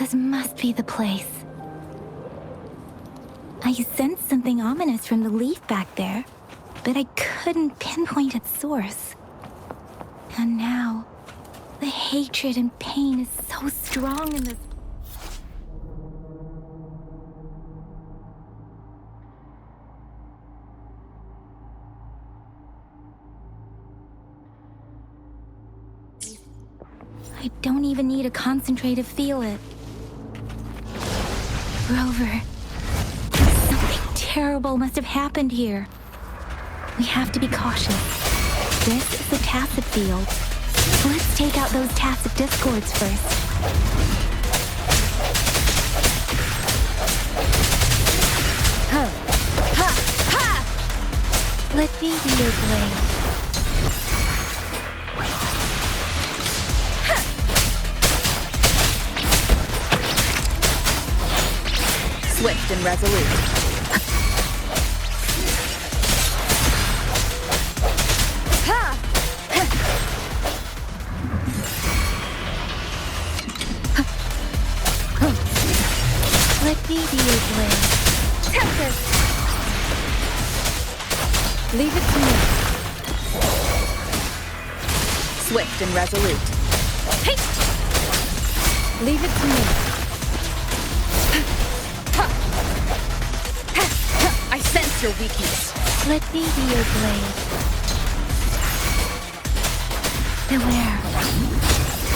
This must be the place. I sensed something ominous from the leaf back there, but I couldn't pinpoint its source. And now, the hatred and pain is so strong in this. I don't even need to concentrate to feel it. Rover, something terrible must have happened here. We have to be cautious. This is the tacit field. Let's take out those tacit discords first. Ha! Ha! Ha! Let me be your blade. Swift and resolute. Let me be your blade. Tempest! Leave it to me. Swift and resolute. Hey! Leave it to me. I sense your weakness. Let me be your blade. Beware.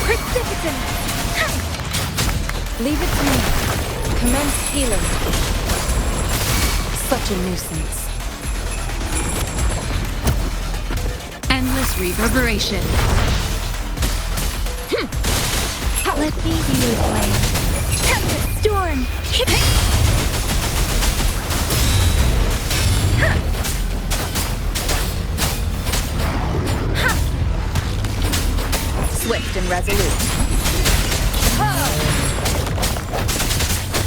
Precipitant! Leave it to me. Commence healing. Such a nuisance. Endless reverberation. Let me be your blade. Tempest storm! Swift and resolute.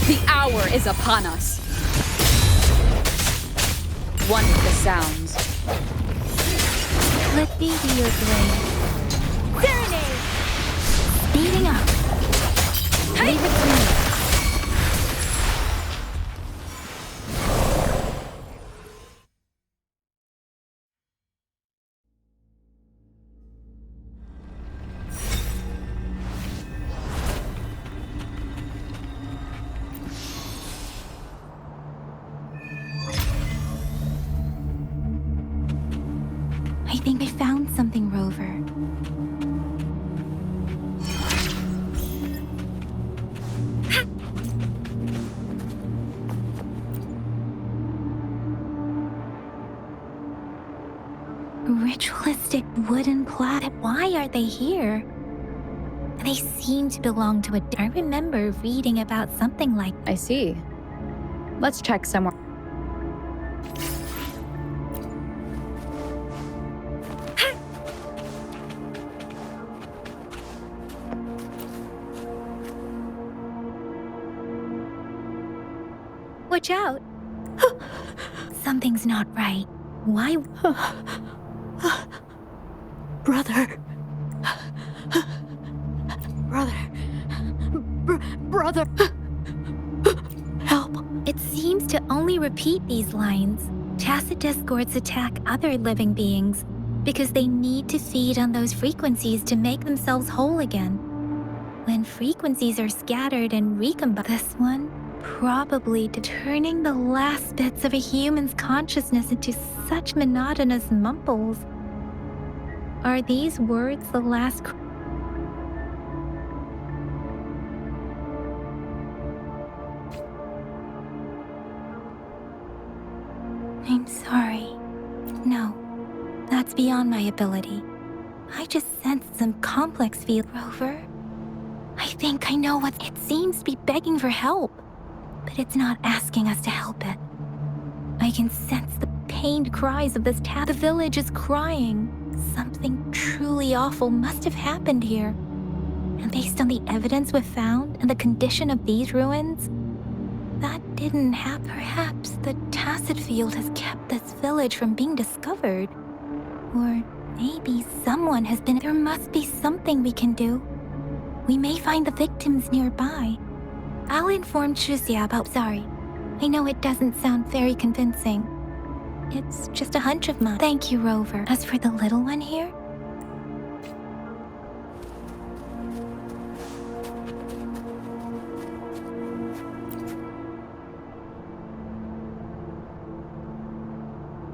The hour is upon us. One with the sounds. Let me be your blade. Serenade! Speeding up. Leave it to me. I think I found something, Rover. Ritualistic wooden plaque. Why are they here? They seem to belong to a... I remember reading about something like... I see. Let's check somewhere. Watch out! Something's not right. Why? Brother. Brother. Help. It seems to only repeat these lines. Tacit discords attack other living beings because they need to feed on those frequencies to make themselves whole again. When frequencies are scattered and recombined, this one probably turning the last bits of a human's consciousness into such monotonous mumbles. Are these words the last? I'm sorry. No, that's beyond my ability. I just sensed some complex feel. Rover, I think I know what it seems to be begging for help, but it's not asking us to help it. I can sense the pained cries of this The village is crying. Something truly awful must have happened here. And based on the evidence we've found and the condition of these ruins, that didn't happen. Perhaps the tacit field has kept this village from being discovered. Or maybe someone has been... There must be something we can do. We may find the victims nearby. I'll inform Shusia about sorry. I know it doesn't sound very convincing. It's just a hunch of mine. Thank you, Rover. As for the little one here,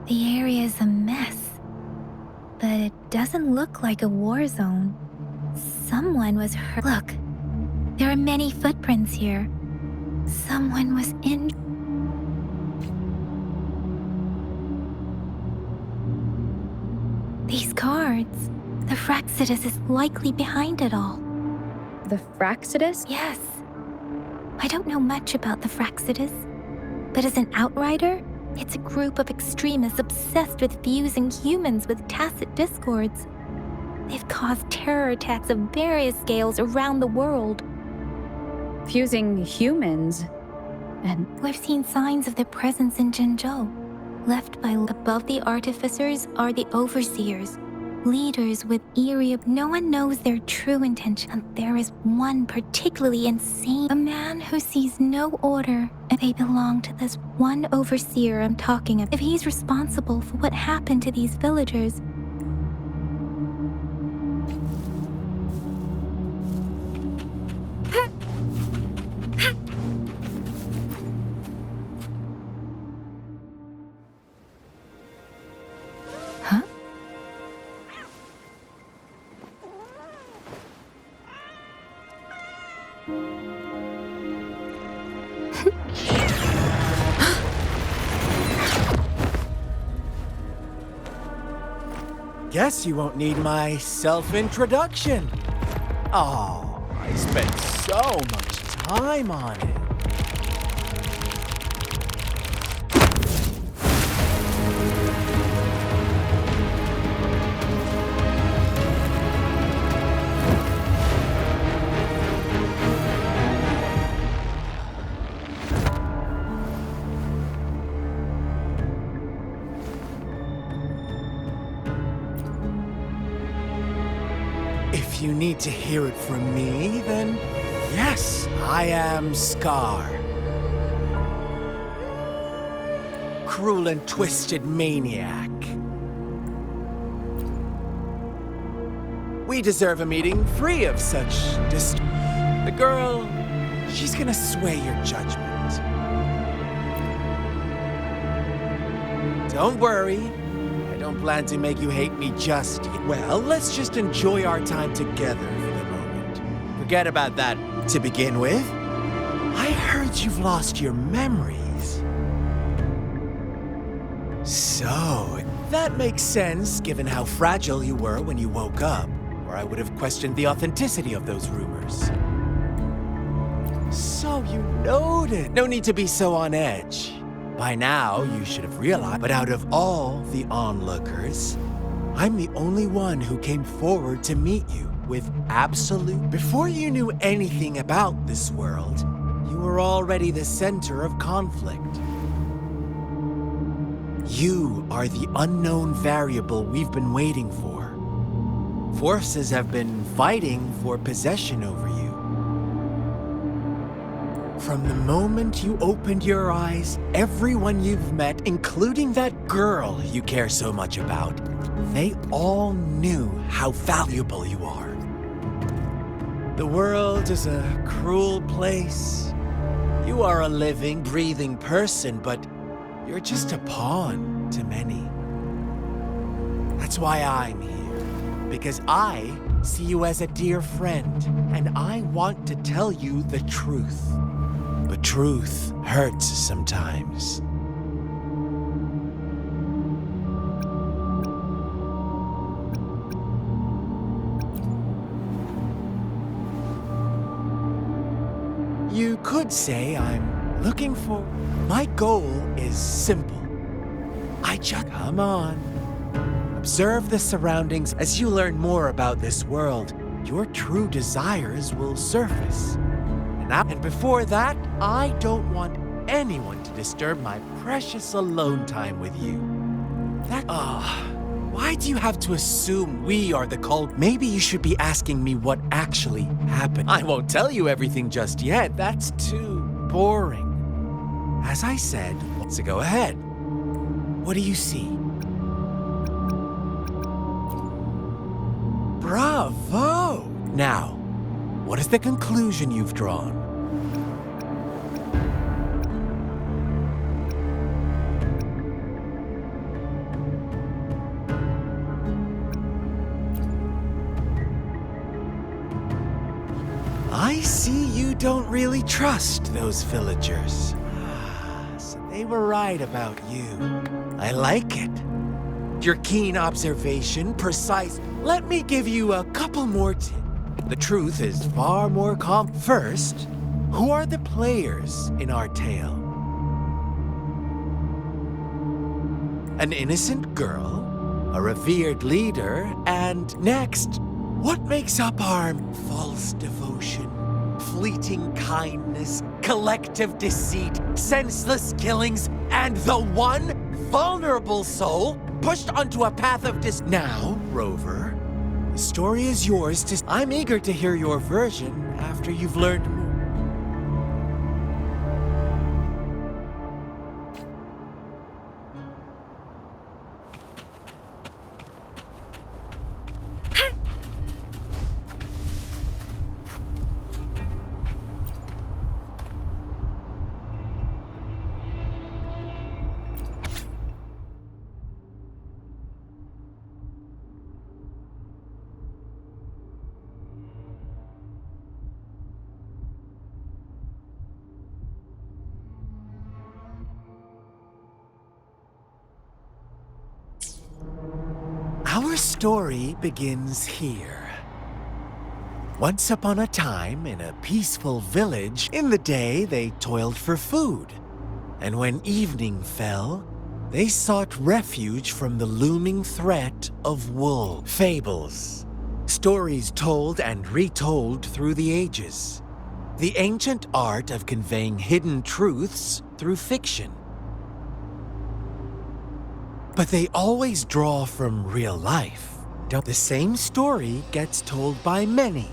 the area is a mess, but it doesn't look like a war zone. Someone was hurt. Look, there are many footprints here. Someone was in. These cards. The Fraxidus is likely behind it all. The Fraxidus? Yes. I don't know much about the Fraxidus, but as an outrider, it's a group of extremists obsessed with fusing humans with tacit discords. They've caused terror attacks of various scales around the world. Fusing humans? And We've seen signs of their presence in Jinzhou. Left by above the artificers are the overseers, leaders with eerie. No one knows their true intention. And there is one particularly insane, a man who sees no order, and they belong to this one overseer I'm talking of. If he's responsible for what happened to these villagers, huh? Guess you won't need my self-introduction. Oh, I spent so much time on it. If you need to hear it from me, then yes, I am Scar. Cruel and twisted maniac. We deserve a meeting free of such The girl, she's gonna sway your judgment. Don't worry. I don't plan to make you hate me just yet. Well, let's just enjoy our time together for the moment. Forget about that to begin with. I heard you've lost your memories. So, that makes sense given how fragile you were when you woke up, or I would have questioned the authenticity of those rumors. So you noted. No need to be so on edge. By now, you should have realized, but out of all the onlookers, I'm the only one who came forward to meet you with absolute... Before you knew anything about this world, you were already the center of conflict. You are the unknown variable we've been waiting for. Forces have been fighting for possession over you. From the moment you opened your eyes, everyone you've met, including that girl you care so much about, they all knew how valuable you are. The world is a cruel place. You are a living, breathing person, but you're just a pawn to many. That's why I'm here, because I see you as a dear friend, and I want to tell you the truth. But truth hurts sometimes. You could say I'm looking for... My goal is simple. I just... Come on. Observe the surroundings. As you learn more about this world, your true desires will surface. And before that, I don't want anyone to disturb my precious alone time with you. Why do you have to assume we are the cult? Maybe you should be asking me what actually happened. I won't tell you everything just yet. That's too boring. As I said, so go ahead. What do you see? Bravo! Now, what is the conclusion you've drawn? I see you don't really trust those villagers. So they were right about you. I like it. Your keen observation, precise. Let me give you a couple more tips. The truth is far more First, who are the players in our tale? An innocent girl, a revered leader, and next, what makes up our false devotion, fleeting kindness, collective deceit, senseless killings, and the one vulnerable soul pushed onto a path of Now, Rover, the story is yours to... I'm eager to hear your version after you've learned more. Our story begins here. Once upon a time, in a peaceful village, in the day they toiled for food. And when evening fell, they sought refuge from the looming threat of wolves. Fables. Stories told and retold through the ages. The ancient art of conveying hidden truths through fiction. But they always draw from real life. The same story gets told by many,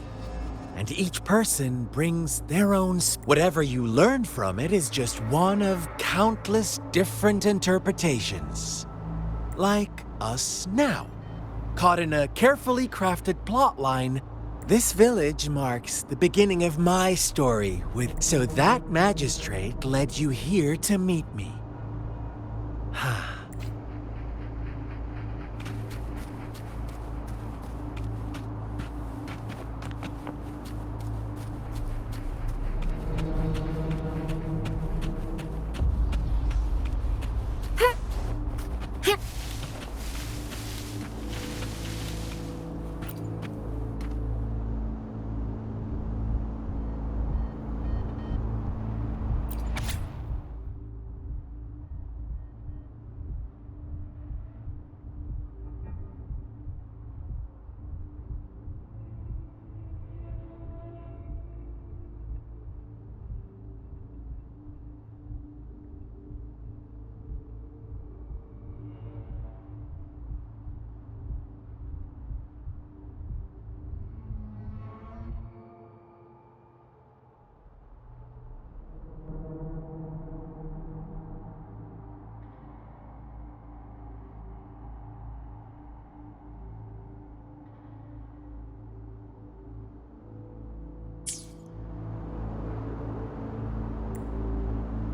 and each person brings their own. Whatever you learn from it is just one of countless different interpretations. Like us now. Caught in a carefully crafted plotline, this village marks the beginning of my story So that magistrate led you here to meet me.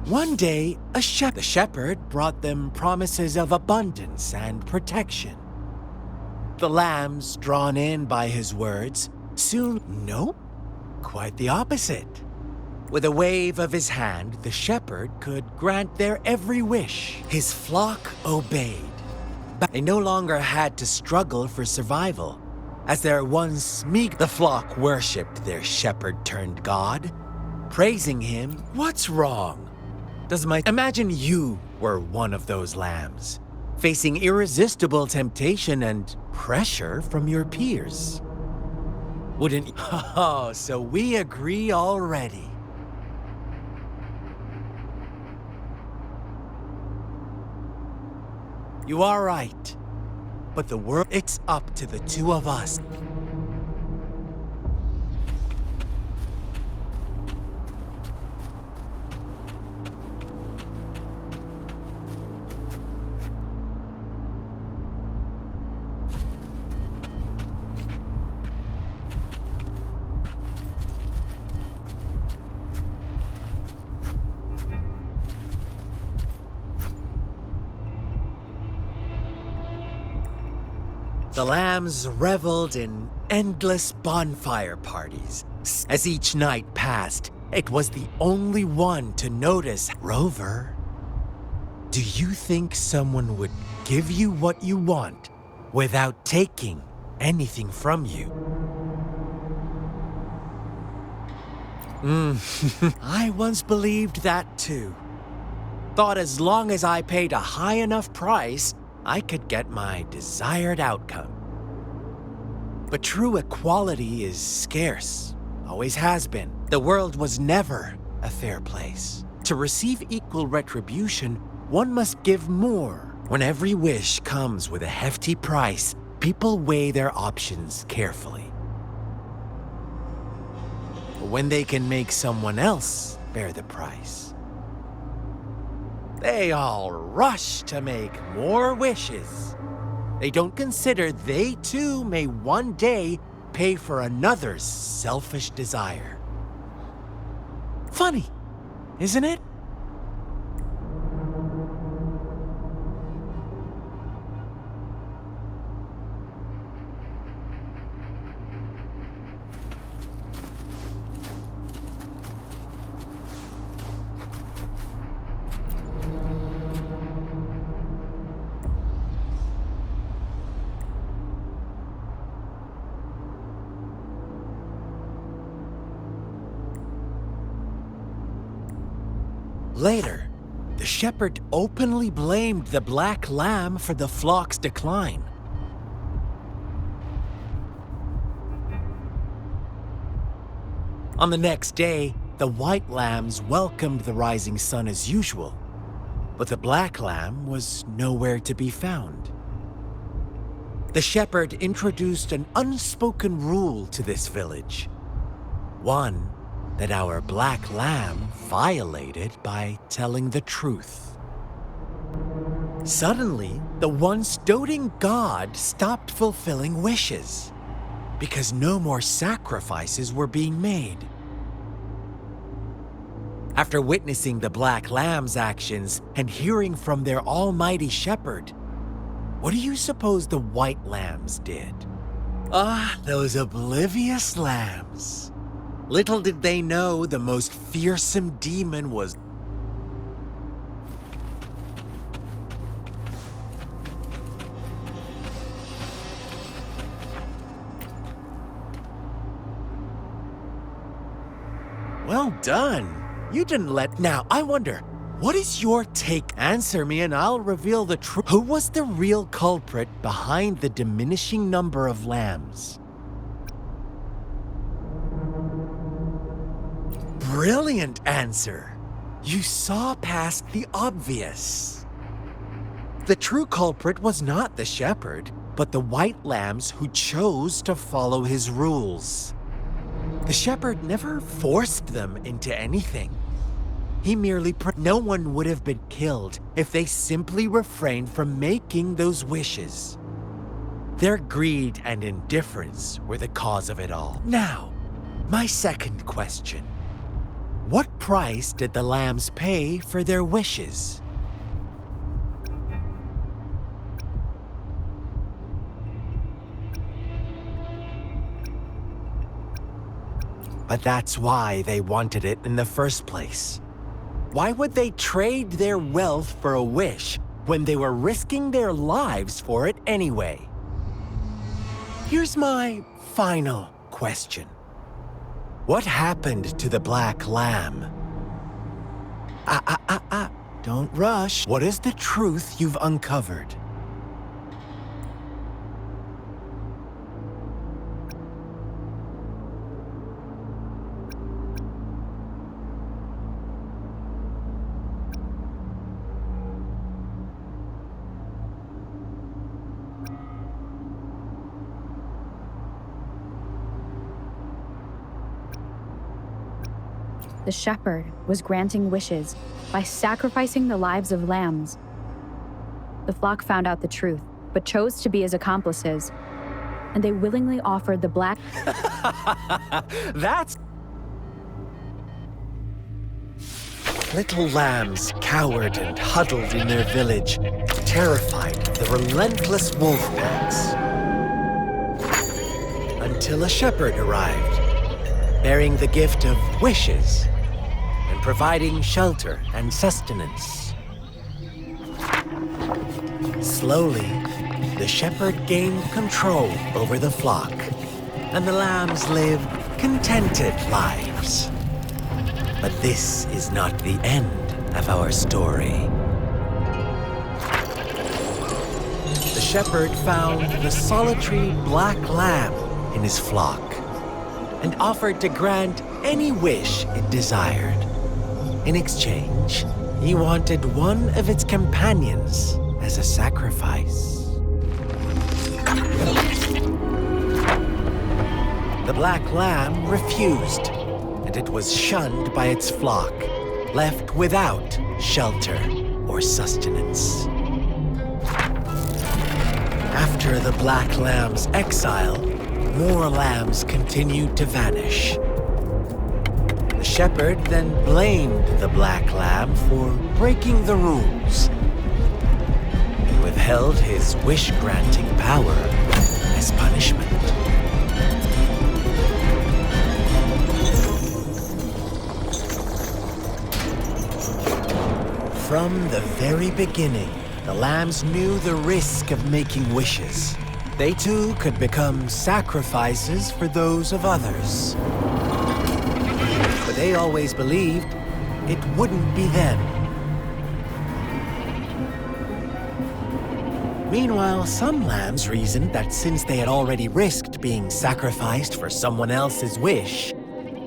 One day, the shepherd brought them promises of abundance and protection. The lambs, drawn in by his words, soon... Nope, quite the opposite. With a wave of his hand, the shepherd could grant their every wish. His flock obeyed. But they no longer had to struggle for survival. As their once the flock worshipped their shepherd-turned-god, praising him. What's wrong? Imagine you were one of those lambs, facing irresistible temptation and pressure from your peers. Wouldn't... Oh, so we agree already. You are right, but the world, it's up to the two of us. The lambs reveled in endless bonfire parties. As each night passed, it was the only one to notice. Rover, do you think someone would give you what you want without taking anything from you? I once believed that too. Thought as long as I paid a high enough price, I could get my desired outcome. But true equality is scarce, always has been. The world was never a fair place. To receive equal retribution, one must give more. When every wish comes with a hefty price, people weigh their options carefully. When they can make someone else bear the price, they all rush to make more wishes. They don't consider they too may one day pay for another's selfish desire. Funny, isn't it? Later, the shepherd openly blamed the black lamb for the flock's decline. On the next day, the white lambs welcomed the rising sun as usual, but the black lamb was nowhere to be found. The shepherd introduced an unspoken rule to this village, one that our black lamb violated by telling the truth. Suddenly, the once doting god stopped fulfilling wishes because no more sacrifices were being made. After witnessing the black lamb's actions and hearing from their almighty shepherd, what do you suppose the white lambs did? Those oblivious lambs. Little did they know the most fearsome demon was. Well done. You didn't let. Now, I wonder, what is your take? Answer me and I'll reveal the truth. Who was the real culprit behind the diminishing number of lambs? Brilliant answer. You saw past the obvious. The true culprit was not the shepherd, but the white lambs who chose to follow his rules. The shepherd never forced them into anything. He merely no one would have been killed if they simply refrained from making those wishes. Their greed and indifference were the cause of it all. Now, my second question. What price did the lambs pay for their wishes? But that's why they wanted it in the first place. Why would they trade their wealth for a wish when they were risking their lives for it anyway? Here's my final question. What happened to the black lamb? Don't rush. What is the truth you've uncovered? The shepherd was granting wishes by sacrificing the lives of lambs. The flock found out the truth, but chose to be his accomplices, and they willingly offered the black. That's. Little lambs cowered and huddled in their village, terrified of the relentless wolf packs. until a shepherd arrived, bearing the gift of wishes and providing shelter and sustenance. Slowly, the shepherd gained control over the flock, and the lambs lived contented lives. But this is not the end of our story. The shepherd found the solitary black lamb in his flock and offered to grant any wish it desired. In exchange, he wanted one of its companions as a sacrifice. The black lamb refused, and it was shunned by its flock, left without shelter or sustenance. After the black lamb's exile, more lambs continued to vanish. The shepherd then blamed the black lamb for breaking the rules and withheld his wish-granting power as punishment. From the very beginning, the lambs knew the risk of making wishes. They too could become sacrifices for those of others. But they always believed it wouldn't be them. Meanwhile, some lambs reasoned that since they had already risked being sacrificed for someone else's wish,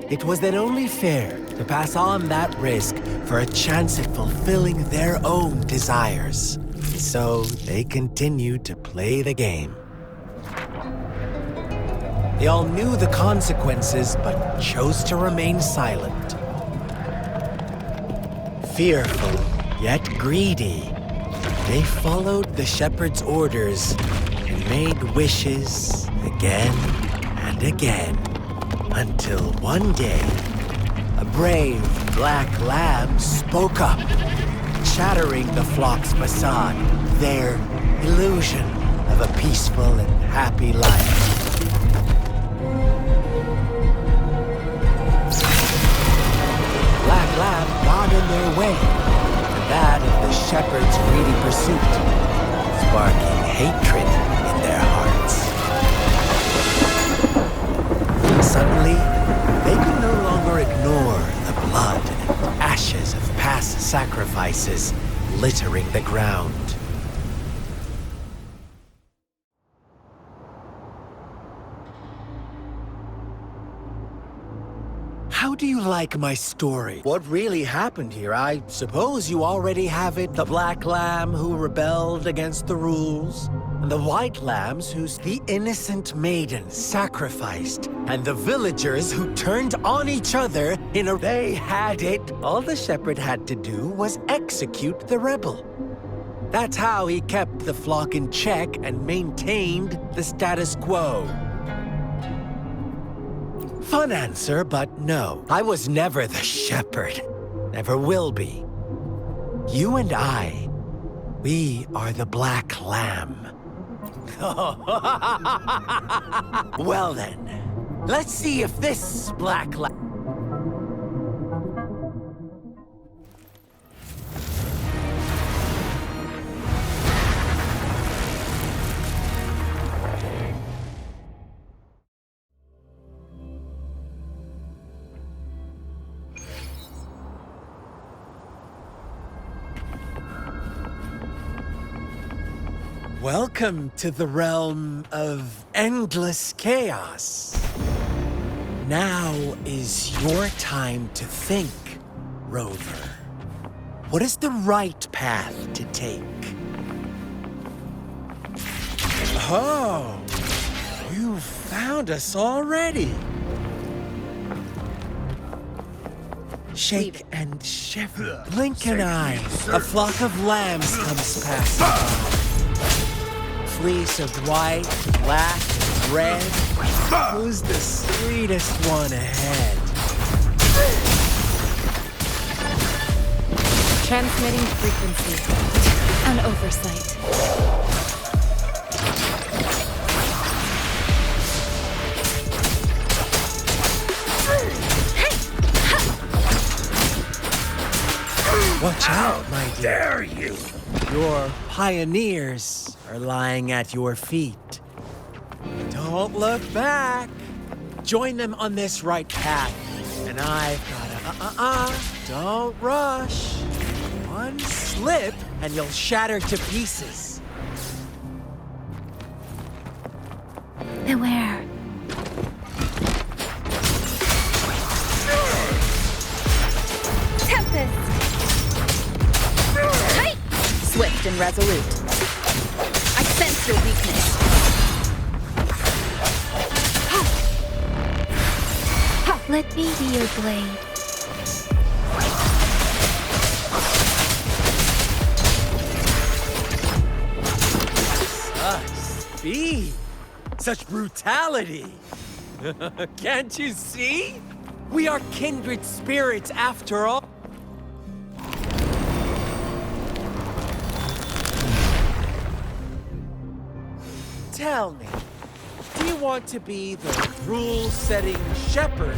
it was then only fair to pass on that risk for a chance at fulfilling their own desires. So they continued to play the game. They all knew the consequences, but chose to remain silent. Fearful, yet greedy, they followed the shepherd's orders and made wishes again and again, until one day, a brave black lamb spoke up, shattering the flock's facade, their illusion of a peaceful and happy life. Black lamb got in their way, and that of the shepherd's greedy pursuit, sparking hatred in their hearts. Suddenly, they could no longer ignore the blood and ashes of past sacrifices littering the ground. How do you like my story? What really happened here? I suppose you already have it. The black lamb who rebelled against the rules, and the white lambs whose the innocent maiden sacrificed, and the villagers who turned on each other in a... They had it. All the shepherd had to do was execute the rebel. That's how he kept the flock in check and maintained the status quo. Fun answer, but no. I was never the shepherd. Never will be. You and I, we are the black lamb. Well then, let's see if this black lamb... Welcome to the realm of endless chaos. Now is your time to think, Rover. What is the right path to take? Oh, you found us already. Shake and shiver, blink an eye. A flock of lambs comes passing by. Fleece of white, black, and red. Who's the sweetest one ahead? Transmitting frequency. An oversight. Watch out, my dear. Dare you? Your pioneers are lying at your feet. Don't look back. Join them on this right path. And I've gotta, don't rush. One slip and you'll shatter to pieces. Beware. Tempest! Hey! Swift and resolute. I sense your weakness. Let me be your blade. Such speed! Such brutality! Can't you see? We are kindred spirits after all. Tell me, do you want to be the rule-setting shepherd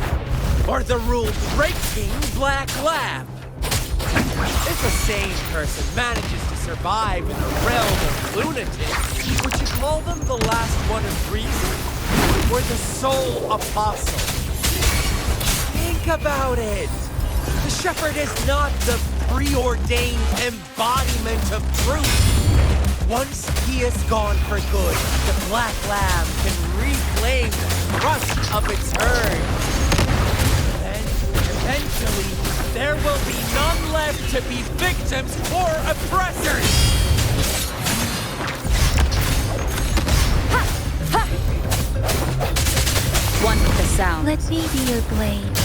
or the rule-breaking black lab? If a sane person manages to survive in the realm of lunatics, would you call them the last one of reason or the sole apostle? Think about it. The shepherd is not the preordained embodiment of truth. Once he is gone for good, the black lamb can reclaim the trust of its herd. Then, eventually, there will be none left to be victims or oppressors! One with the sound. Let me be your blade.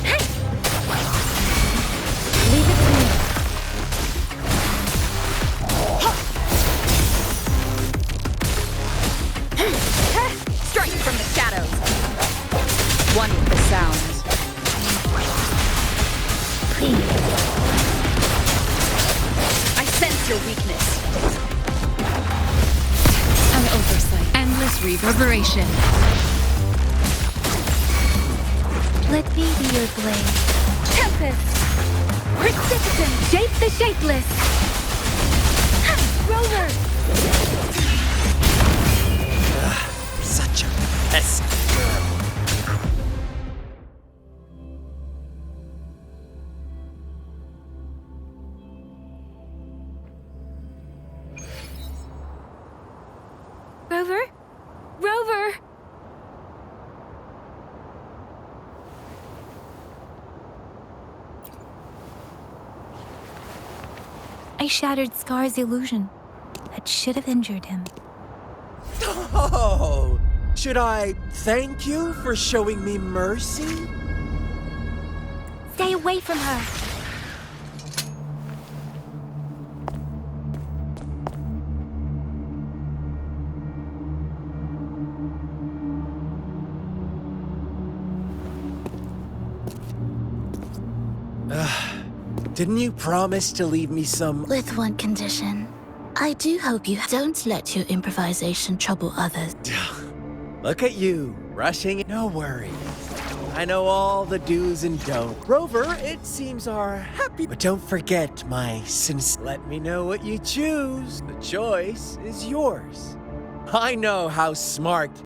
Hey! Leave it to me. Strike from the shadows. One with the sound. Please. I sense your weakness. An oversight. Endless reverberation. Let me be your blade. Tempest! Precipitant! Shape the shapeless! Rover! Such a pesky girl. Rover? Rover! I shattered Scar's illusion. That should have injured him. Oh, should I thank you for showing me mercy? Stay away from her! Didn't you promise to leave me some... With one condition. I do hope you don't let your improvisation trouble others. Look at you, rushing. No worries. I know all the do's and don'ts. Rover, it seems are happy. But don't forget my Let me know what you choose. The choice is yours. I know how smart